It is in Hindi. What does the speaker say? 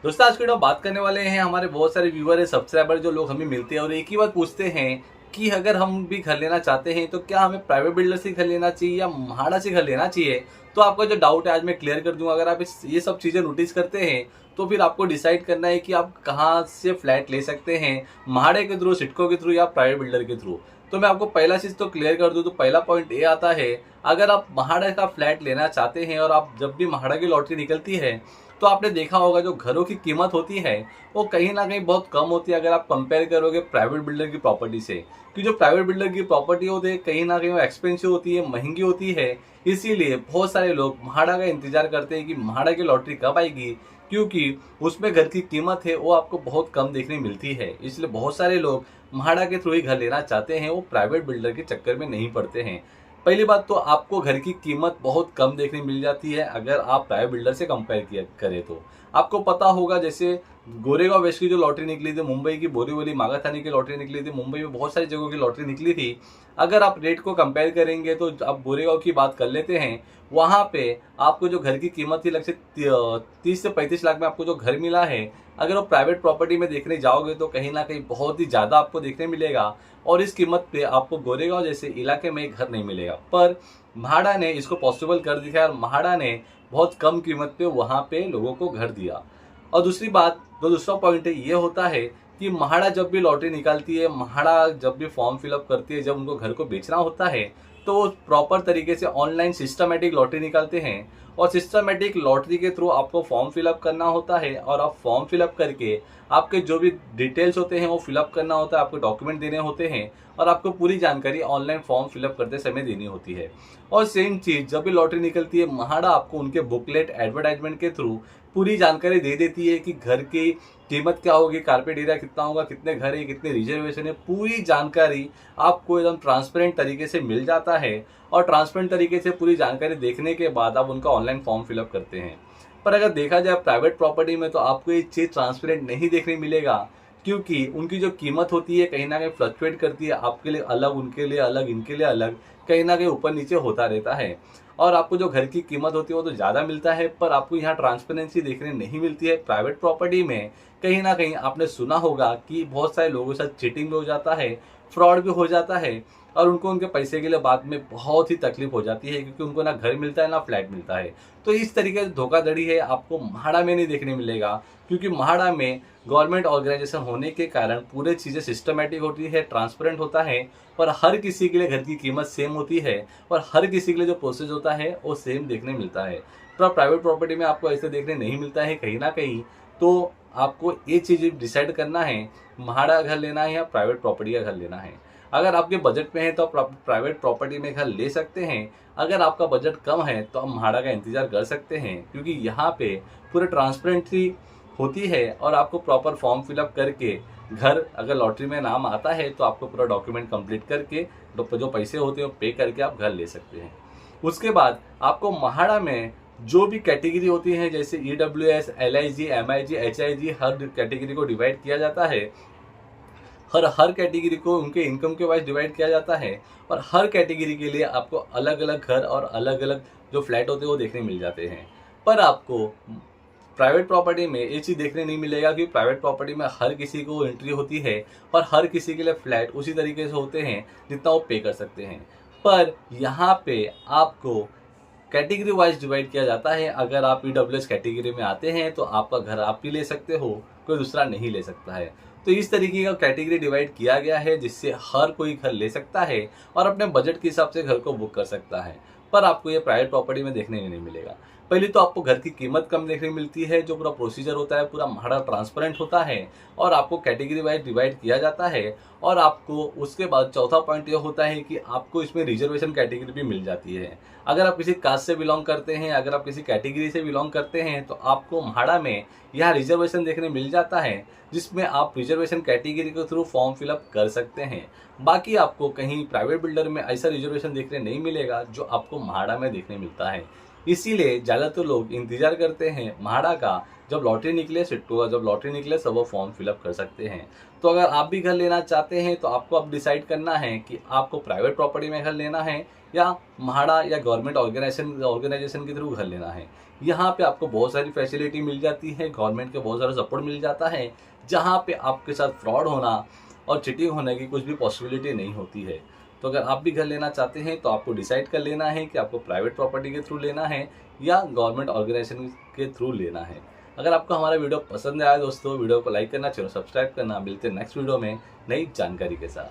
दोस्तों आज की वीडियो बात करने वाले हैं, हमारे बहुत सारे व्यूअर है, सब्सक्राइबर जो लोग हमें मिलते हैं और एक ही बात पूछते हैं कि अगर हम भी घर लेना चाहते हैं तो क्या हमें प्राइवेट बिल्डर से घर लेना चाहिए या म्हाडा से घर लेना चाहिए। तो आपका जो डाउट है आज मैं क्लियर कर दूंगा। अगर आप ये सब चीज़ें नोटिस करते हैं तो फिर आपको डिसाइड करना है कि आप कहाँ से फ्लैट ले सकते हैं, म्हाडे के थ्रू, सिडको के थ्रू या प्राइवेट बिल्डर के थ्रू। तो मैं आपको पहला चीज़ तो क्लियर कर दूं। तो पहला पॉइंट ये आता है, अगर आप म्हाडा का फ्लैट लेना चाहते हैं और आप जब भी म्हाडा की लॉटरी निकलती है तो आपने देखा होगा जो घरों की कीमत होती है वो कहीं ना कहीं बहुत कम होती है अगर आप कंपेयर करोगे प्राइवेट बिल्डर की प्रॉपर्टी से। कि जो प्राइवेट बिल्डर की प्रॉपर्टी होती है कहीं ना कहीं वो एक्सपेंसिव होती है, महंगी होती है। इसीलिए बहुत सारे लोग म्हाडा का इंतजार करते हैं कि म्हाडा की लॉटरी कब आएगी, क्योंकि उसमें घर की कीमत है वो आपको बहुत कम देखने मिलती है। इसलिए बहुत सारे लोग म्हाडा के थ्रू ही घर लेना चाहते हैं, वो प्राइवेट बिल्डर के चक्कर में नहीं पड़ते हैं। पहली बात तो आपको घर की कीमत बहुत कम देखने मिल जाती है अगर आप प्राइवेट बिल्डर से कंपेयर किया करें तो। आपको पता होगा जैसे गोरेगांव वेस्ट की जो लॉटरी निकली थी, मुंबई की बोरीवली मागाथानी की लॉटरी निकली थी, मुंबई में बहुत सारी जगहों की लॉटरी निकली थी। अगर आप रेट को कंपेयर करेंगे तो आप गोरेगांव की बात कर लेते हैं, वहाँ पे आपको जो घर की कीमत थी लगभग 30 से 35 लाख में आपको जो घर मिला है, अगर वो प्राइवेट प्रॉपर्टी में देखने जाओगे तो कहीं ना कहीं बहुत ही ज़्यादा आपको देखने मिलेगा और इस कीमत पे आपको गोरेगांव जैसे इलाके में घर नहीं मिलेगा। पर म्हाडा ने इसको पॉसिबल कर दिखाया और म्हाडा ने बहुत कम कीमत पे वहाँ पे लोगों को घर दिया। और दूसरी बात, जो दूसरा पॉइंट है ये होता है कि म्हाडा जब भी लॉटरी निकालती है, म्हाडा जब भी फॉर्म फिलअप करती है, जब उनको घर को बेचना होता है तो वो प्रॉपर तरीके से ऑनलाइन सिस्टमेटिक लॉटरी निकालते हैं और सिस्टमेटिक लॉटरी के थ्रू आपको फॉर्म फिलअप करना होता है और आप फॉर्म फिलअप करके आपके जो भी डिटेल्स होते हैं वो फिलअप करना होता है, आपको डॉक्यूमेंट देने होते हैं और आपको पूरी जानकारी ऑनलाइन फॉर्म फिलअप करते समय देनी होती है। और सेम चीज़ जब भी लॉटरी निकलती है, म्हाडा आपको उनके बुकलेट एडवर्टाइजमेंट के थ्रू पूरी जानकारी दे देती है कि घर की कीमत क्या होगी, कारपेट एरिया कितना होगा, कितने घर है, कितने रिजर्वेशन है, पूरी जानकारी आपको एकदम ट्रांसपेरेंट तरीके से मिल जाता है। और ट्रांसपेरेंट तरीके से पूरी जानकारी देखने के बाद आप उनका ऑनलाइन फॉर्म फिलअप करते हैं। पर अगर देखा जाए प्राइवेट प्रॉपर्टी में तो आपको ये चीज़ ट्रांसपेरेंट नहीं देखने मिलेगा, क्योंकि उनकी जो कीमत होती है कहीं ना कहीं फ्लक्चुएट करती है, आपके लिए अलग, उनके लिए अलग, इनके लिए अलग, कहीं ना कहीं ऊपर नीचे होता रहता है। और आपको जो घर की कीमत होती है वो तो ज़्यादा मिलता है, पर आपको यहाँ ट्रांसपेरेंसी देखने नहीं मिलती है प्राइवेट प्रॉपर्टी में। कहीं ना कहीं आपने सुना होगा कि बहुत सारे लोगों के साथ चीटिंग भी हो जाता है, फ्रॉड भी हो जाता है और उनको उनके पैसे के लिए बाद में बहुत ही तकलीफ हो जाती है, क्योंकि उनको ना घर मिलता है ना फ्लैट मिलता है। तो इस तरीके से धोखाधड़ी है आपको म्हाडा में नहीं देखने मिलेगा, क्योंकि म्हाडा में गवर्नमेंट ऑर्गेनाइजेशन होने के कारण पूरे चीज़ें सिस्टमेटिक होती है, ट्रांसपेरेंट होता है और हर किसी के लिए घर की कीमत सेम होती है और हर किसी के लिए जो प्रोसेस होता है वो सेम देखने मिलता है। पर प्राइवेट प्रॉपर्टी में आपको ऐसे देखने नहीं मिलता है कहीं ना कहीं। तो आपको ये चीज़ डिसाइड करना है, म्हाडा घर लेना है या प्राइवेट प्रॉपर्टी का घर लेना है। अगर आपके बजट में है तो आप प्राइवेट प्रॉपर्टी में घर ले सकते हैं, अगर आपका बजट कम है तो आप म्हाडा का इंतजार कर सकते हैं, क्योंकि यहाँ पे पूरे ट्रांसपेरेंसी होती है और आपको प्रॉपर फॉर्म फिलअप करके घर, अगर लॉटरी में नाम आता है तो आपको पूरा डॉक्यूमेंट कंप्लीट करके जो पैसे होते हैं वो पे करके आप घर ले सकते हैं। उसके बाद आपको म्हाडा में जो भी कैटेगरी होती है, जैसे EWS, LIG, MIG, HIG, हर कैटेगरी को डिवाइड किया जाता है। हर कैटेगरी को उनके इनकम के वाइज डिवाइड किया जाता है और हर कैटेगरी के लिए आपको अलग अलग घर और अलग अलग जो फ्लैट होते हैं वो देखने मिल जाते हैं। पर आपको प्राइवेट प्रॉपर्टी में ये चीज़ देखने नहीं मिलेगा कि प्राइवेट प्रॉपर्टी में हर किसी को एंट्री होती है और हर किसी के लिए फ्लैट उसी तरीके से होते हैं जितना वो पे कर सकते हैं। पर यहाँ पे आपको कैटेगरी वाइज डिवाइड किया जाता है। अगर आप EWS कैटेगरी में आते हैं तो आपका घर आप ही ले सकते हो, कोई दूसरा नहीं ले सकता है। तो इस तरीके का कैटेगरी डिवाइड किया गया है जिससे हर कोई घर ले सकता है और अपने बजट के हिसाब से घर को बुक कर सकता है। पर आपको ये प्राइवेट प्रॉपर्टी में देखने नहीं मिलेगा। पहले तो आपको घर की कीमत कम देखने मिलती है, जो पूरा प्रोसीजर होता है पूरा म्हाडा ट्रांसपेरेंट होता है और आपको कैटेगरी वाइज डिवाइड किया जाता है। और आपको उसके बाद चौथा पॉइंट ये होता है कि आपको इसमें रिजर्वेशन कैटेगरी भी मिल जाती है। अगर आप किसी कास्ट से बिलोंग करते हैं, अगर आप किसी कैटेगरी से बिलोंग करते हैं तो आपको म्हाडा में यह रिजर्वेशन देखने मिल जाता है, जिसमें आप रिजर्वेशन कैटेगरी के थ्रू फॉर्म फिलअप कर सकते हैं। बाकी आपको कहीं प्राइवेट बिल्डर में ऐसा रिजर्वेशन देखने नहीं मिलेगा जो आपको म्हाडा में देखने मिलता है। इसीलिए ज़्यादातर लोग इंतजार करते हैं म्हाडा का जब लॉटरी निकले सिट्टू का, जब लॉटरी निकले सब वो फॉर्म फिलअप कर सकते हैं। तो अगर आप भी घर लेना चाहते हैं तो आपको अब डिसाइड करना है कि आपको प्राइवेट प्रॉपर्टी में घर लेना है या म्हाडा या गवर्नमेंट ऑर्गेनाइजेशन के थ्रू घर लेना है। यहाँ पे आपको बहुत सारी फैसिलिटी मिल जाती है, गवर्नमेंट के बहुत सारा सपोर्ट मिल जाता है, जहाँ पे आपके साथ फ्रॉड होना और चिटिंग होने की कुछ भी पॉसिबिलिटी नहीं होती है। तो अगर आप भी घर लेना चाहते हैं तो आपको डिसाइड कर लेना है कि आपको प्राइवेट प्रॉपर्टी के थ्रू लेना है या गवर्नमेंट ऑर्गेनाइजेशन के थ्रू लेना है। अगर आपको हमारा वीडियो पसंद आया दोस्तों, वीडियो को लाइक करना, चैनल सब्सक्राइब करना। मिलते हैं नेक्स्ट वीडियो में नई जानकारी के साथ।